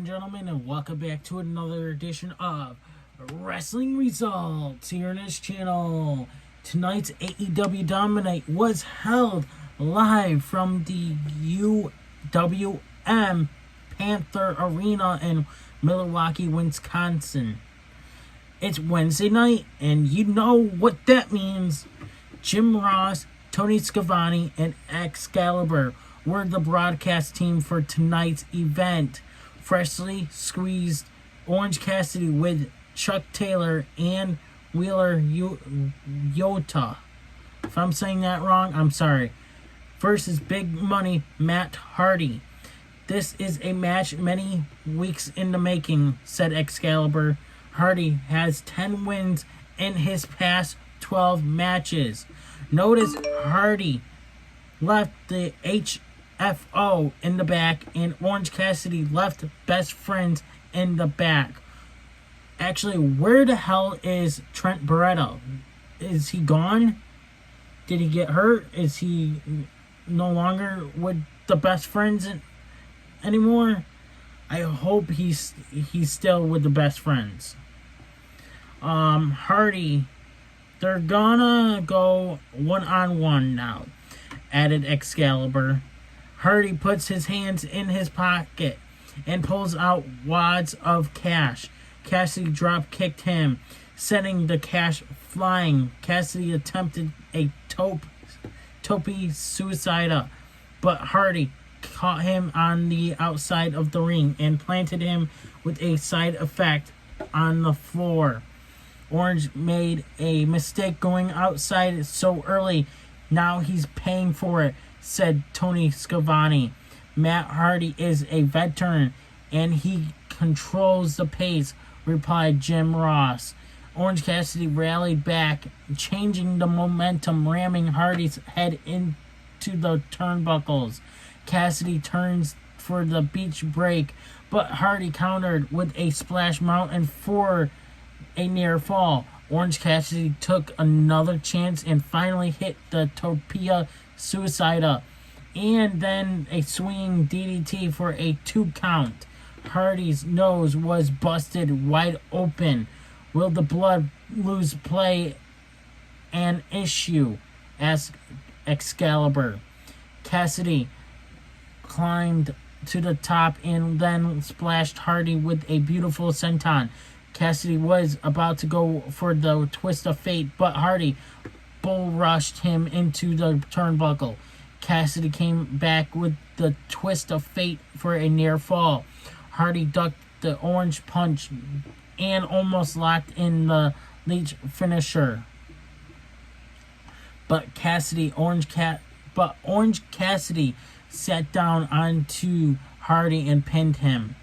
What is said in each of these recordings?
and gentlemen, and welcome back to another edition of Wrestling Results here on this channel. Tonight's AEW Dynamite was held live from the UWM Panther Arena in Milwaukee, Wisconsin. It's Wednesday night, and you know what that means. Jim Ross, Tony Schiavone, and Excalibur were the broadcast team for tonight's event. Freshly squeezed Orange Cassidy with Chuck Taylor and Wheeler Yuta. If I'm saying that wrong, I'm sorry. Versus Big Money Matt Hardy. This is a match many weeks in the making, said Excalibur. Hardy has 10 wins in his past 12 matches. Notice Hardy left the HFO in the back, and Orange Cassidy left Best Friends in the back. Actually, where the hell is Trent Beretta? Is he gone? Did he get hurt? Is he no longer with the Best Friends anymore? I hope he's still with the Best Friends. Hardy, they're gonna go one-on-one now, added Excalibur. Hardy puts his hands in his pocket and pulls out wads of cash. Cassidy drop-kicked him, sending the cash flying. Cassidy attempted a tope suicida, but Hardy caught him on the outside of the ring and planted him with a side effect on the floor. Orange made a mistake going outside so early. Now he's paying for it, said Tony Schiavone. Matt Hardy is a veteran and he controls the pace, replied Jim Ross. Orange Cassidy rallied back, changing the momentum, ramming Hardy's head into the turnbuckles. Cassidy turns for the beach break, but Hardy countered with a splash mountain for a near fall. Orange Cassidy took another chance and finally hit the Torpilla Suicida, and then a swinging DDT for a 2 count. Hardy's nose was busted wide open. Will the blood lose play an issue? Asked Excalibur. Cassidy climbed to the top and then splashed Hardy with a beautiful senton. Cassidy was about to go for the twist of fate, but Hardy bull rushed him into the turnbuckle. Cassidy came back with the twist of fate for a near fall. Hardy ducked the orange punch and almost locked in the leech finisher. But Orange Cassidy sat down onto Hardy and pinned him.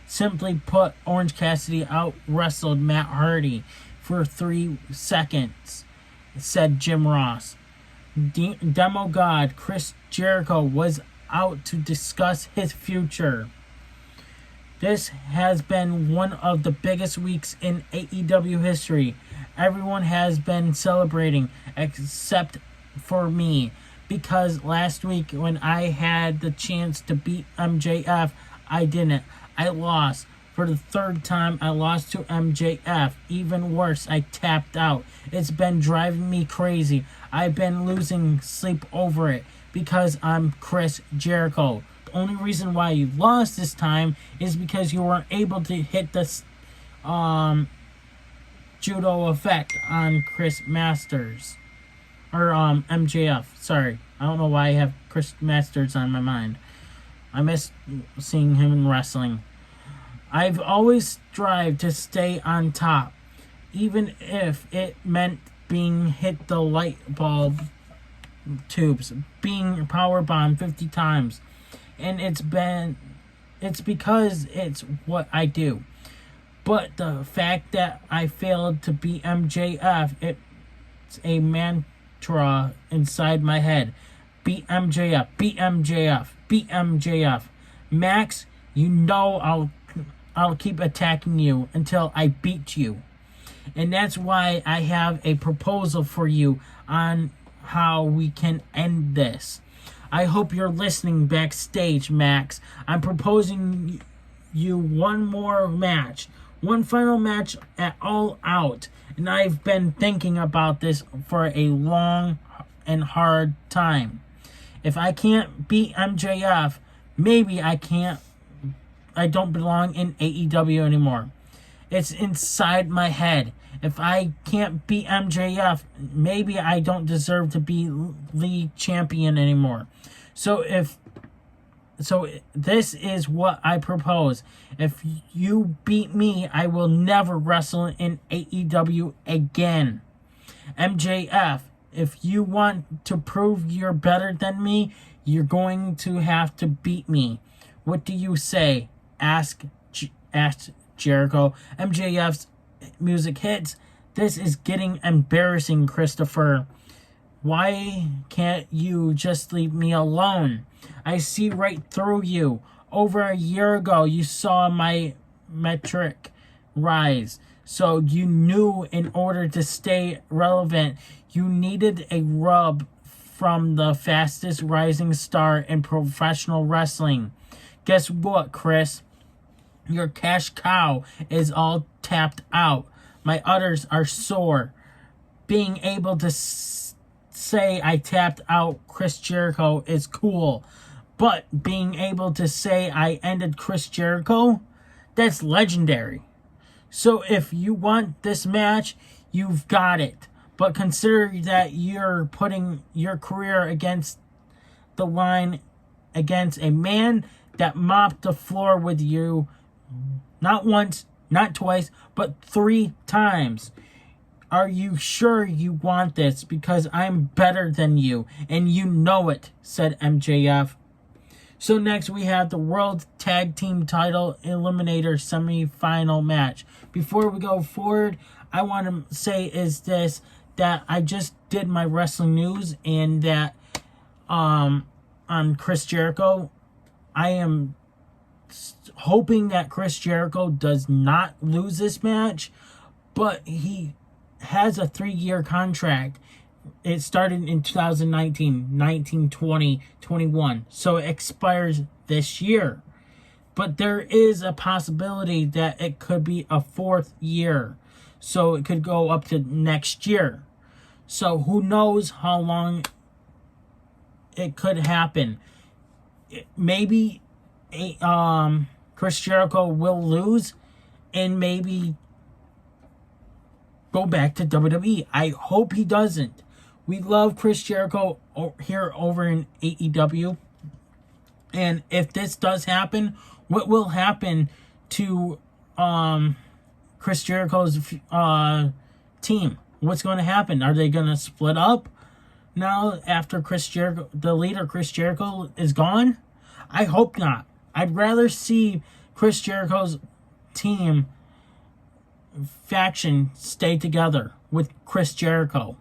Simply put, Orange Cassidy out-wrestled Matt Hardy for 3 seconds, said Jim Ross. Demo God Chris Jericho was out to discuss his future. This has been one of the biggest weeks in AEW history. Everyone has been celebrating except for me, because last week when I had the chance to beat MJF, I didn't. I lost. For the 3rd time, I lost to MJF. Even worse, I tapped out. It's been driving me crazy. I've been losing sleep over it because I'm Chris Jericho. The only reason why you lost this time is because you weren't able to hit the judo effect on Chris Masters. Or MJF. Sorry. I don't know why I have Chris Masters on my mind. I miss seeing him in wrestling. I've always strived to stay on top, even if it meant being hit the light bulb tubes, being powerbombed 50 times. And it's because it's what I do. But the fact that I failed to beat MJF, it's a mantra inside my head. Beat MJF, beat MJF, beat MJF. Max, you know I'll keep attacking you until I beat you. And that's why I have a proposal for you on how we can end this. I hope you're listening backstage, Max. I'm proposing you one more match. One final match at All Out. And I've been thinking about this for a long and hard time. If I can't beat MJF, maybe I don't belong in AEW anymore. It's inside my head. If I can't beat MJF, maybe I don't deserve to be league champion anymore. So this is what I propose. If you beat me, I will never wrestle in AEW again. MJF, if you want to prove you're better than me, you're going to have to beat me. What do you say? Ask Jericho. MJF's music hits. This is getting embarrassing, Christopher. Why can't you just leave me alone? I see right through you. Over a year ago, you saw my metric rise. So you knew in order to stay relevant, you needed a rub from the fastest rising star in professional wrestling. Guess what, Chris? Your cash cow is all tapped out. My udders are sore. Being able to say I tapped out Chris Jericho is cool. But being able to say I ended Chris Jericho, that's legendary. So if you want this match, you've got it. But consider that you're putting your career against the line against a man that mopped the floor with you not once, not twice, but 3 times. Are you sure you want this? Because I'm better than you, and you know it, said MJF. So next we have the World Tag Team Title Eliminator Semi-Final match. Before we go forward, I want to say is this, that I just did my wrestling news, and that on Chris Jericho, I am hoping that Chris Jericho does not lose this match, but he has a 3-year contract. It started in 2019, 19, 20, 21. So it expires this year. But there is a possibility that it could be a 4th year. So it could go up to next year. So who knows how long it could happen. Maybe Chris Jericho will lose and maybe go back to WWE. I hope he doesn't. We love Chris Jericho here over in AEW. And if this does happen, what will happen to Chris Jericho's team? What's going to happen? Are they going to split up now after Chris Jericho, the leader Chris Jericho, is gone? I hope not. I'd rather see Chris Jericho's team faction stay together with Chris Jericho.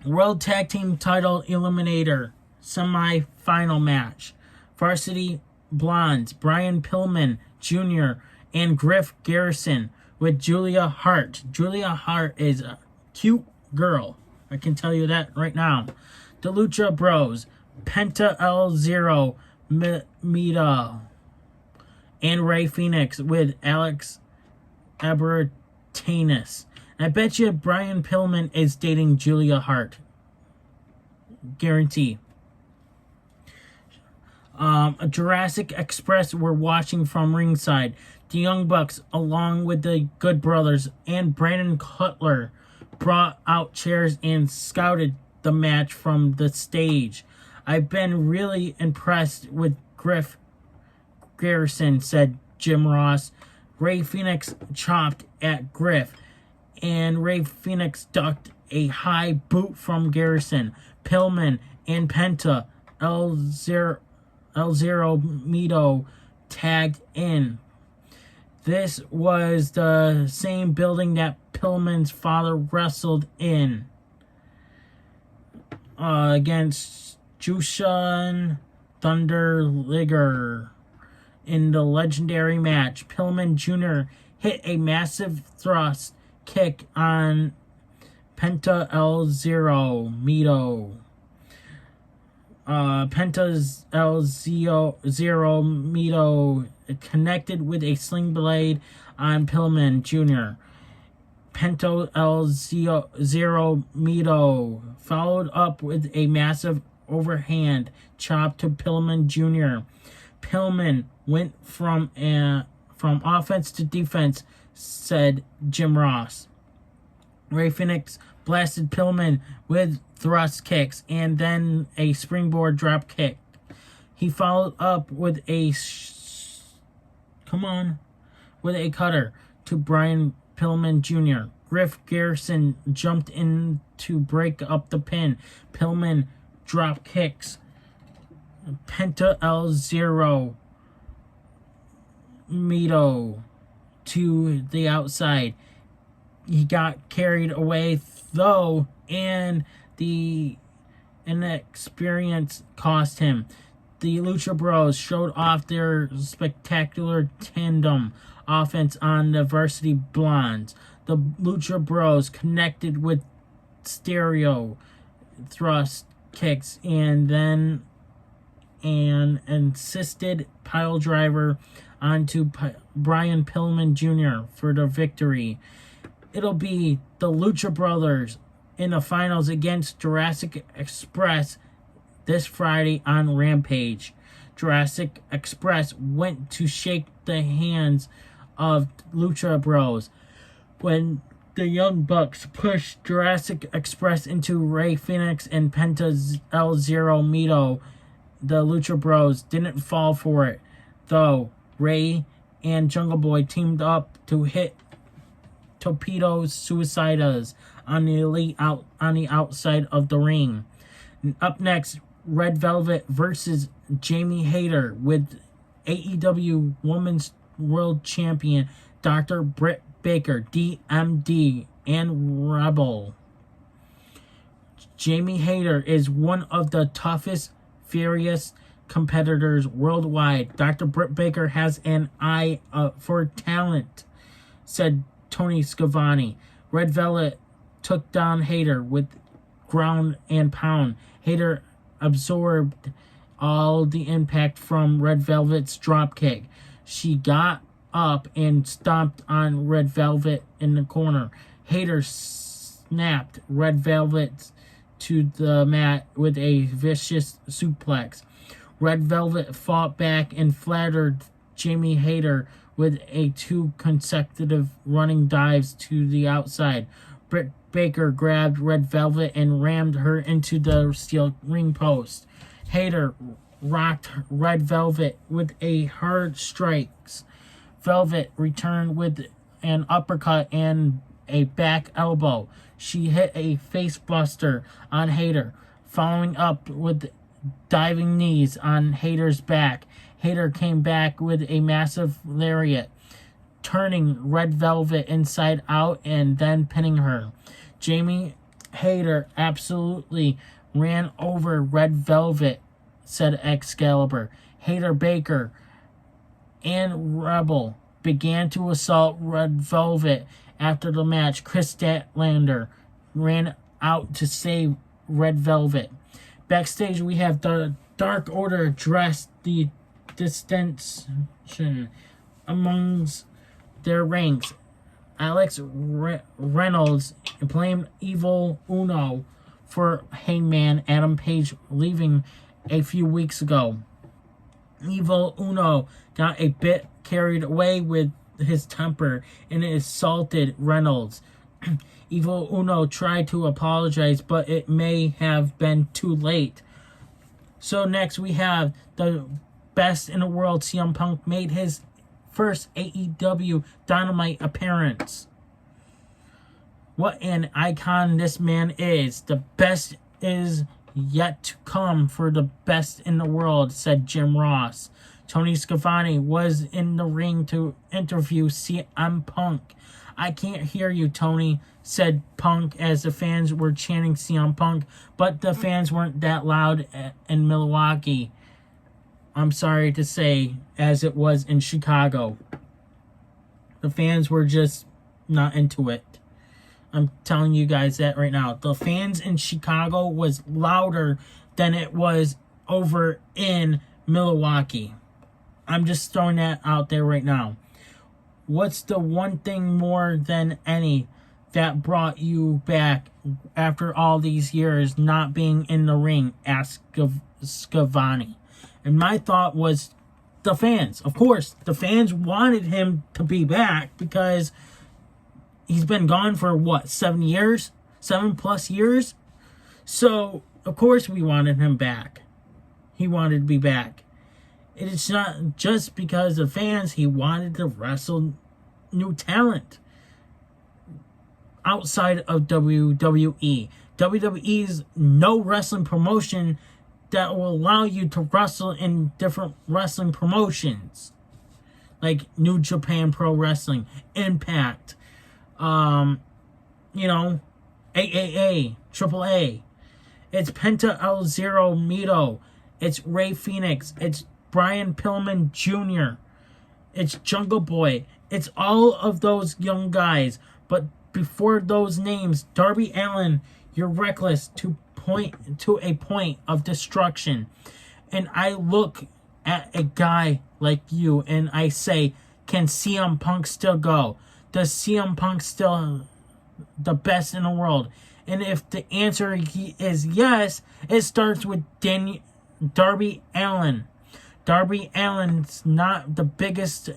World Tag Team Title Eliminator Semi-Final Match. Varsity Blondes, Brian Pillman Jr. and Griff Garrison with Julia Hart. Julia Hart is a cute girl. I can tell you that right now. The Lucha Bros, Penta El Zero Mita and Ray Phoenix with Alex Abertanis. I bet you Brian Pillman is dating Julia Hart. Guarantee. A Jurassic Express were watching from ringside. The Young Bucks, along with the Good Brothers and Brandon Cutler, brought out chairs and scouted the match from the stage. I've been really impressed with Griff Garrison, said Jim Ross. Ray Phoenix chopped at Griff, and Ray Phoenix ducked a high boot from Garrison. Pillman and Penta El Zero Mito tagged in. This was the same building that Pillman's father wrestled in against Jushin Thunder Liger in the legendary match. Pillman Jr. hit a massive thrust kick on Penta El Zero Mito. Penta's L0 Mito connected with a sling blade on Pillman Jr. Pento L0 Mito followed up with a massive overhand chop to Pillman Jr. Pillman went from offense to defense, said Jim Ross. Ray Phoenix blasted Pillman with thrust kicks and then a springboard drop kick. He followed up with a cutter to Bryan Pillman Jr. Griff Garrison jumped in to break up the pin. Pillman drop kicks Penta L0 Mito to the outside. He got carried away though, and the inexperience cost him. The Lucha Bros showed off their spectacular tandem offense on the Varsity Blondes. The Lucha Bros connected with stereo thrust kicks and then an assisted pile driver onto Bryan Pillman Jr. for the victory. It'll be the Lucha Brothers in the finals against Jurassic Express this Friday on Rampage. Jurassic Express went to shake the hands of Lucha Bros when the Young Bucks pushed Jurassic Express into Ray Phoenix and Penta's L0 Mito. The Lucha Bros didn't fall for it, though. Ray and Jungle Boy teamed up to hit Torpedoes Suicidas on the outside of the ring. Up next, Red Velvet versus Jamie Hayter with AEW Women's World Champion Dr. Britt Baker, DMD, and Rebel. Jamie Hayter is one of the toughest, furious competitors worldwide. Dr. Britt Baker has an eye for talent, said Tony Schiavone. Red Velvet took down Hayter with ground and pound. Hayter absorbed all the impact from Red Velvet's dropkick. She got up and stomped on Red Velvet in the corner. Hayter snapped Red Velvet to the mat with a vicious suplex. Red Velvet fought back and flattered Jamie Hayter with two consecutive running dives to the outside. Britt Baker grabbed Red Velvet and rammed her into the steel ring post. Hayter rocked Red Velvet with hard strikes. Velvet returned with an uppercut and a back elbow. She hit a face buster on Hayter, following up with diving knees on Hayter's back. Hayter came back with a massive lariat, turning Red Velvet inside out and then pinning her. Jamie Hayter absolutely ran over Red Velvet, said Excalibur. Hayter, Baker, and Rebel began to assault Red Velvet after the match. Chris Statlander ran out to save Red Velvet. Backstage, we have the Dark Order address the dissension amongst their ranks. Alex Reynolds blamed Evil Uno for Hangman Adam Page leaving a few weeks ago. Evil Uno got a bit carried away with his temper and assaulted Reynolds. Evil Uno tried to apologize, but it may have been too late. So next we have the best in the world. CM Punk made his first AEW Dynamite appearance. What an icon this man is. The best is yet to come for the best in the world, said Jim Ross. Tony Schiavone was in the ring to interview CM Punk. I can't hear you, Tony, said Punk as the fans were chanting CM Punk, but the fans weren't that loud in Milwaukee. I'm sorry to say, as it was in Chicago. The fans were just not into it. I'm telling you guys that right now. The fans in Chicago was louder than it was over in Milwaukee. I'm just throwing that out there right now. What's the one thing more than any that brought you back after all these years not being in the ring? Asked Schiavone. And my thought was the fans. Of course, the fans wanted him to be back because he's been gone for what, 7 years? 7+ years? So, of course we wanted him back. He wanted to be back. It's not just because of fans. He wanted to wrestle new talent outside of WWE. WWE's no wrestling promotion that will allow you to wrestle in different wrestling promotions. Like New Japan Pro Wrestling, Impact, AAA, AAA. It's Penta El Zero Mito. It's Ray Phoenix. It's Brian Pillman Jr. It's Jungle Boy. It's all of those young guys. But before those names, Darby Allin, you're reckless to a point of destruction. And I look at a guy like you and I say, can CM Punk still go? Does CM Punk still the best in the world? And if the answer is yes, it starts with Darby Allin. Darby Allin's not the biggest.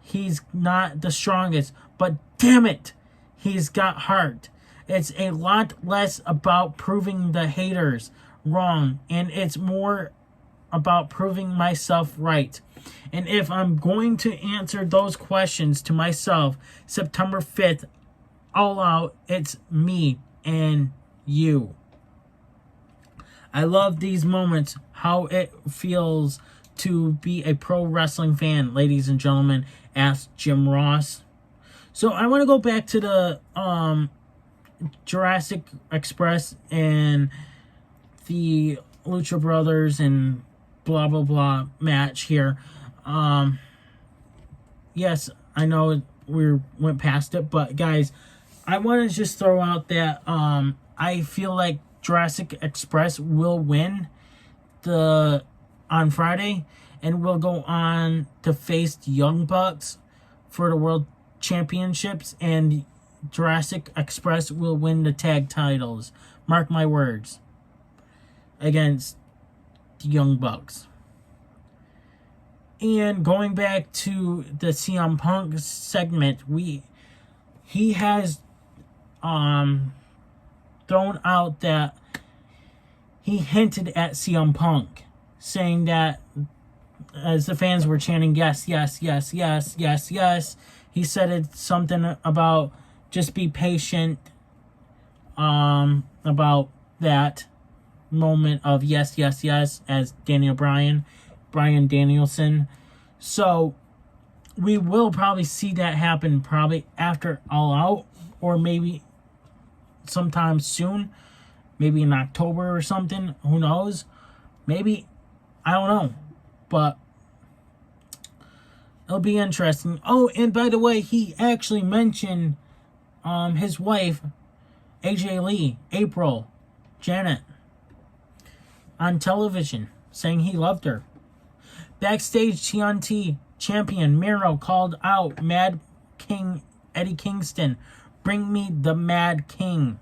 He's not the strongest. But damn it, he's got heart. It's a lot less about proving the haters wrong. And it's more about proving myself right. And if I'm going to answer those questions to myself, September 5th, all out, it's me and you. I love these moments, how it feels to be a pro wrestling fan, ladies and gentlemen, asked Jim Ross. So I want to go back to the Jurassic Express and the Lucha Brothers and blah, blah, blah match here. Yes, I know we went past it, but guys, I want to just throw out that I feel like Jurassic Express will win on Friday, and will go on to face the Young Bucks for the World Championships, and Jurassic Express will win the tag titles. Mark my words. Against the Young Bucks. And going back to the CM Punk segment, he has thrown out that he hinted at CM Punk, saying that as the fans were chanting yes, yes, yes, yes, yes, yes, he said something about just be patient, about that moment of yes, yes, yes, as Bryan Danielson. So we will probably see that happen probably after All Out, or maybe sometime soon, maybe in October or something. Who knows? Maybe, I don't know, but it'll be interesting. Oh, and by the way, he actually mentioned his wife, AJ Lee, April Janet, on television, saying he loved her. Backstage, TNT champion Miro called out Mad King Eddie Kingston. Bring me the Mad King.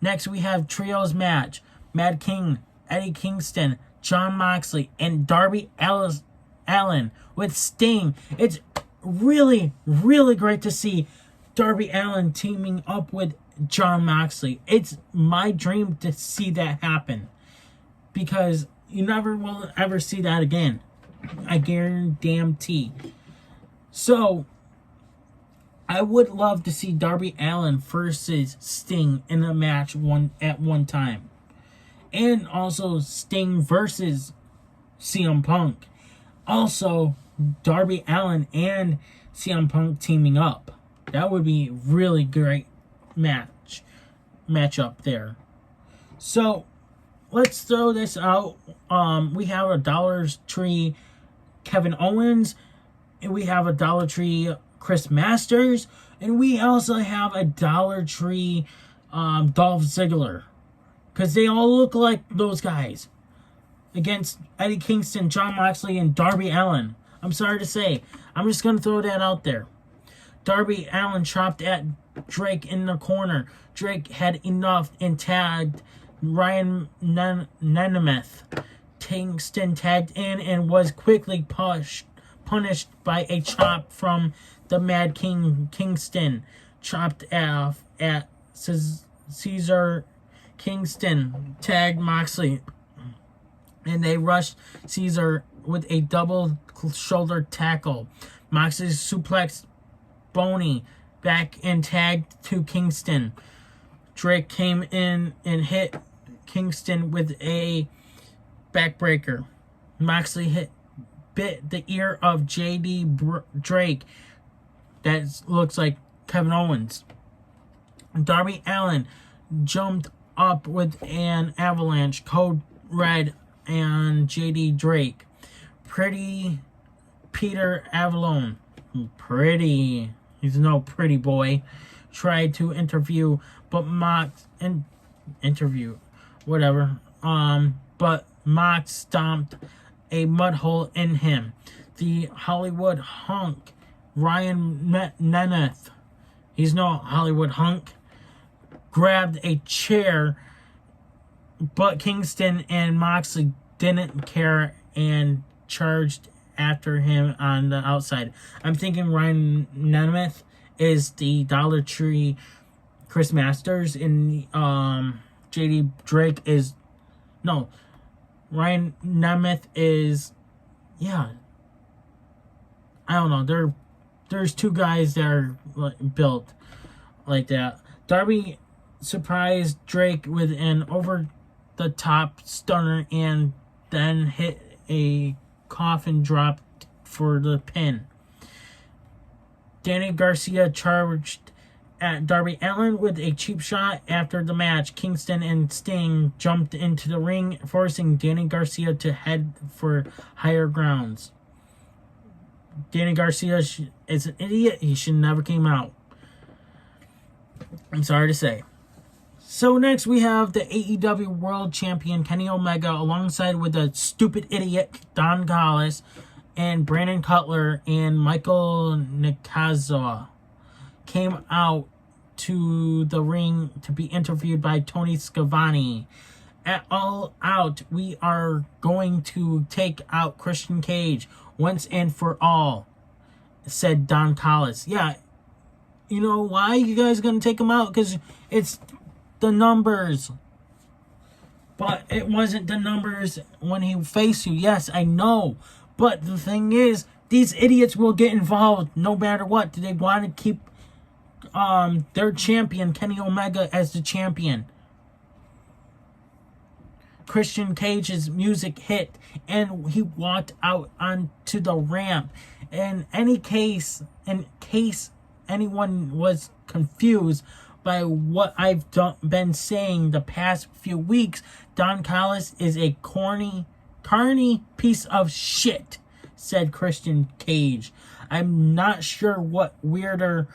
Next, we have trios match. Mad King, Eddie Kingston, Jon Moxley, and Darby Allin with Sting. It's really, really great to see Darby Allin teaming up with Jon Moxley. It's my dream to see that happen, because you never will ever see that again. I guarantee. So, I would love to see Darby Allin versus Sting in a match at one time. And also Sting versus CM Punk. Also, Darby Allin and CM Punk teaming up. That would be really great matchup there. So, let's throw this out. We have a Dollar Tree Kevin Owens, and we have a Dollar Tree Chris Masters, and we also have a Dollar Tree Dolph Ziggler, because they all look like those guys. against Eddie Kingston, Jon Moxley, and Darby Allin. I'm sorry to say. I'm just going to throw that out there. Darby Allin chopped at Drake in the corner. Drake had enough and tagged Ryan Nemeth. Kingston tagged in and was quickly punished by a chop from the Mad King. Kingston chopped off at Caesar. Kingston tagged Moxley, and they rushed Caesar with a double shoulder tackle. Moxley suplexed Boney back and tagged to Kingston. Drake came in and hit Kingston with a backbreaker. Moxley bit the ear of J.D. Drake. That looks like Kevin Owens. Darby Allin jumped up with an avalanche. Code Red and J.D. Drake. Pretty Peter Avalon. He's no pretty boy. Tried to interview, but but Mox stomped a mud hole in him. The Hollywood hunk, Ryan Nemeth, he's no Hollywood hunk, grabbed a chair, but Kingston and Moxley didn't care and charged after him on the outside. I'm thinking Ryan Nemeth is the Dollar Tree Chris Masters, and JD Drake is Ryan Nemeth is, I don't know. There's two guys that are built like that. Darby surprised Drake with an over-the-top stunner and then hit a coffin drop for the pin. Danny Garcia charged at Darby Allin with a cheap shot after the match. Kingston and Sting jumped into the ring, forcing Danny Garcia to head for higher grounds. Danny Garcia is an idiot. He should never came out. I'm sorry to say. So next we have the AEW World Champion Kenny Omega alongside with the stupid idiot Don Callis and Brandon Cutler and Michael Nakazawa came out to the ring to be interviewed by Tony Schiavone. At All Out, we are going to take out Christian Cage once and for all, said Don Callis. Yeah, you know why you guys gonna take him out? Because it's the numbers. But it wasn't the numbers when he faced you. Yes, I know. But the thing is, these idiots will get involved no matter what. Do they want to keep their champion, Kenny Omega, as the champion? Christian Cage's music hit, and he walked out onto the ramp. In case anyone was confused by what I've been saying the past few weeks, Don Callis is a carny piece of shit, said Christian Cage. I'm not sure what weirder,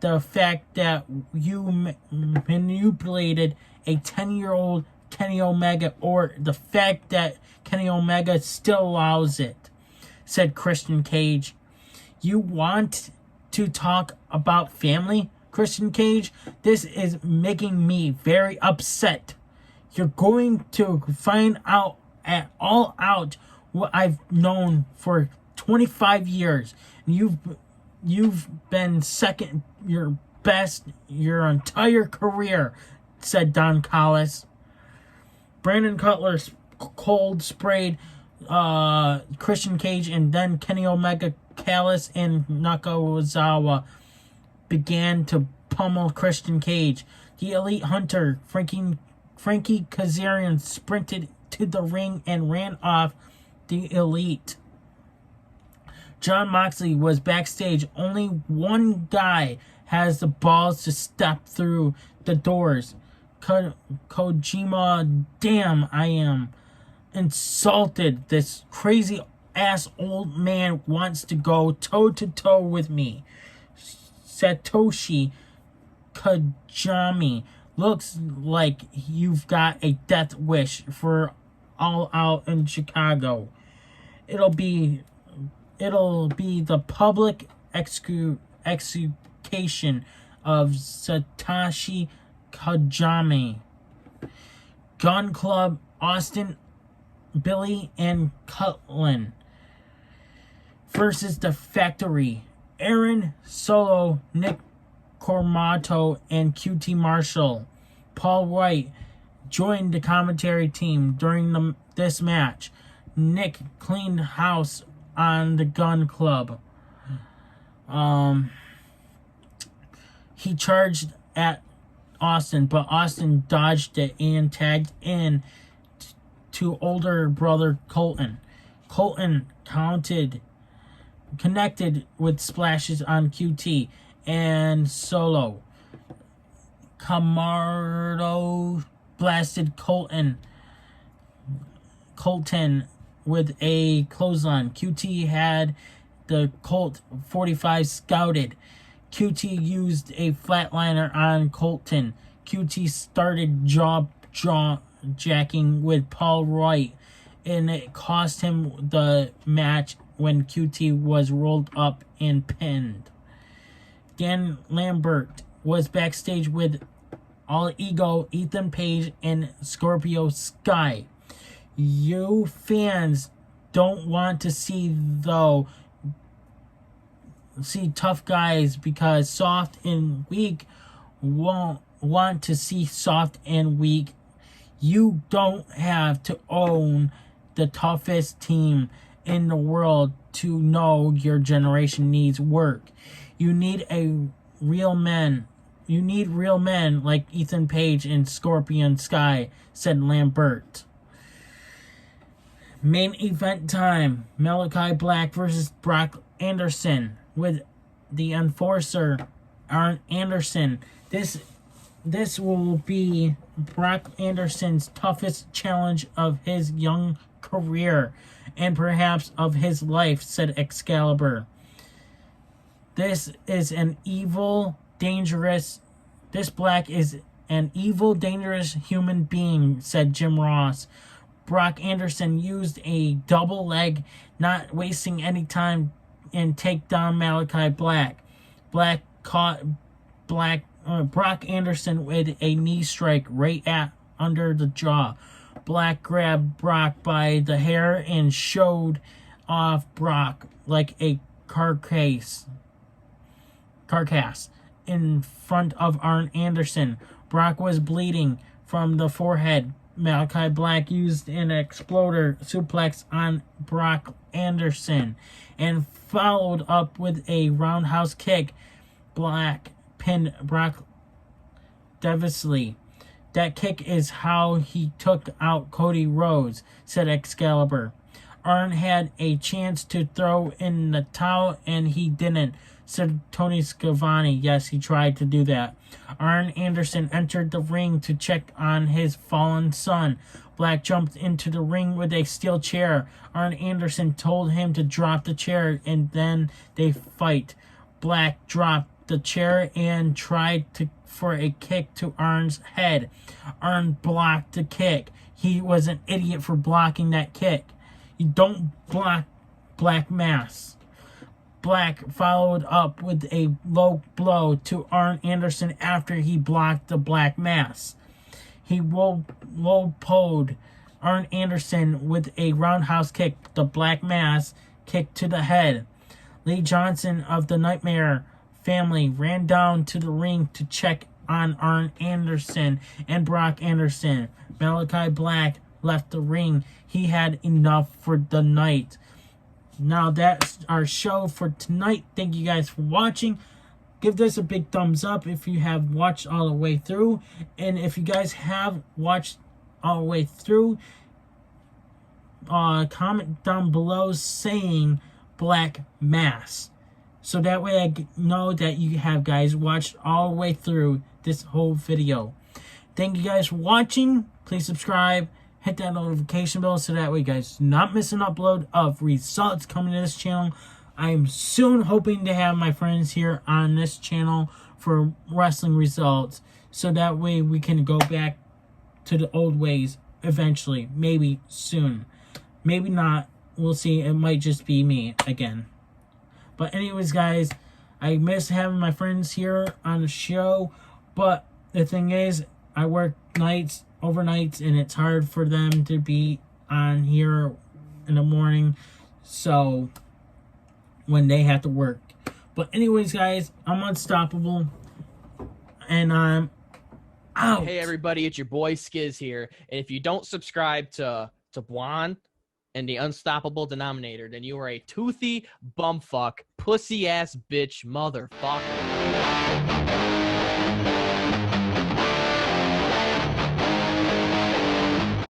the fact that you manipulated a 10-year-old Kenny Omega, or the fact that Kenny Omega still allows it, said Christian Cage. You want to talk about family, Christian Cage? This is making me very upset. You're going to find out at All Out what I've known for 25 years. You've been second your best your entire career, said Don Callis. Brandon Cutler cold sprayed Christian Cage, and then Kenny Omega, Callis, and Nakazawa began to pummel Christian Cage. The Elite Hunter, Frankie Kazarian, sprinted to the ring and ran off the Elite. Jon Moxley was backstage. Only one guy has the balls to step through the doors. Kojima, damn, I am insulted. This crazy ass old man wants to go toe to toe with me. Satoshi Kajami, looks like you've got a death wish for All Out in Chicago. It'll be the public execution of Satoshi Kajami. Gun Club, Austin, Billy, and Cutland versus The Factory. Aaron Solo, Nick Cormato, and QT Marshall. Paul White joined the commentary team during this match. Nick cleaned house on the Gun Club. He charged at Austin, but Austin dodged it and tagged in to older brother Colton. Colton connected with splashes on QT and Solo. Camardo blasted Colton with a clothesline. QT had the Colt 45 scouted. QT used a flatliner on Colton. QT started jaw jacking with Paul White, and it cost him the match when QT was rolled up and pinned. Dan Lambert was backstage with All Ego, Ethan Page, and Scorpio Sky. You fans don't want to see tough guys, because soft and weak won't want to see soft and weak. You don't have to own the toughest team in the world to know your generation needs work. You need real men like Ethan Page and Scorpion Sky, said Lambert. Main event time. Malachi Black versus Brock Anderson with the enforcer, Arn Anderson. This will be Brock Anderson's toughest challenge of his young career and perhaps of his life, said Excalibur. This Black is an evil, dangerous human being, said Jim Ross. Brock Anderson used a double leg, not wasting any time, and take down Malachi Black. Black caught Brock Anderson with a knee strike right under the jaw. Black grabbed Brock by the hair and showed off Brock like a carcass in front of Arn Anderson. Brock was bleeding from the forehead. Malachi Black used an exploder suplex on Brock Anderson and followed up with a roundhouse kick. Black pinned Brock devastatingly. That kick is how he took out Cody Rhodes, said Excalibur. Arn had a chance to throw in the towel and he didn't, said Tony Schiavone. Yes, he tried to do that. Arn Anderson entered the ring to check on his fallen son. Black jumped into the ring with a steel chair. Arn Anderson told him to drop the chair and then they fight. Black dropped the chair and tried for a kick to Arn's head. Arn blocked the kick. He was an idiot for blocking that kick. You don't block Black Mass. Black followed up with a low blow to Arn Anderson after he blocked the Black Mass. He low-poed Arn Anderson with a roundhouse kick. The Black Mass kick to the head. Lee Johnson of the Nightmare family ran down to the ring to check on Arn Anderson and Brock Anderson. Malachi Black left the ring. He had enough for the night. Now that's our show for tonight. Thank you guys for watching. Give this a big thumbs up if you have watched all the way through. And if you guys have watched all the way through, comment down below saying Black Mass. So that way I know that you have guys watched all the way through this whole video. Thank you guys for watching. Please subscribe. Hit that notification bell so that way you guys do not miss an upload of results coming to this channel. I am soon hoping to have my friends here on this channel for wrestling results. So that way we can go back to the old ways eventually, maybe soon, maybe not. We'll see. It might just be me again. But anyways, guys, I miss having my friends here on the show. But the thing is, I work nights, overnights, and it's hard for them to be on here in the morning. So when they have to work. But anyways, guys, I'm unstoppable, and I'm out. Hey everybody, it's your boy Skiz here. And if you don't subscribe to Blonde and the Unstoppable Denominator, then you are a toothy bumfuck, pussy ass bitch motherfucker.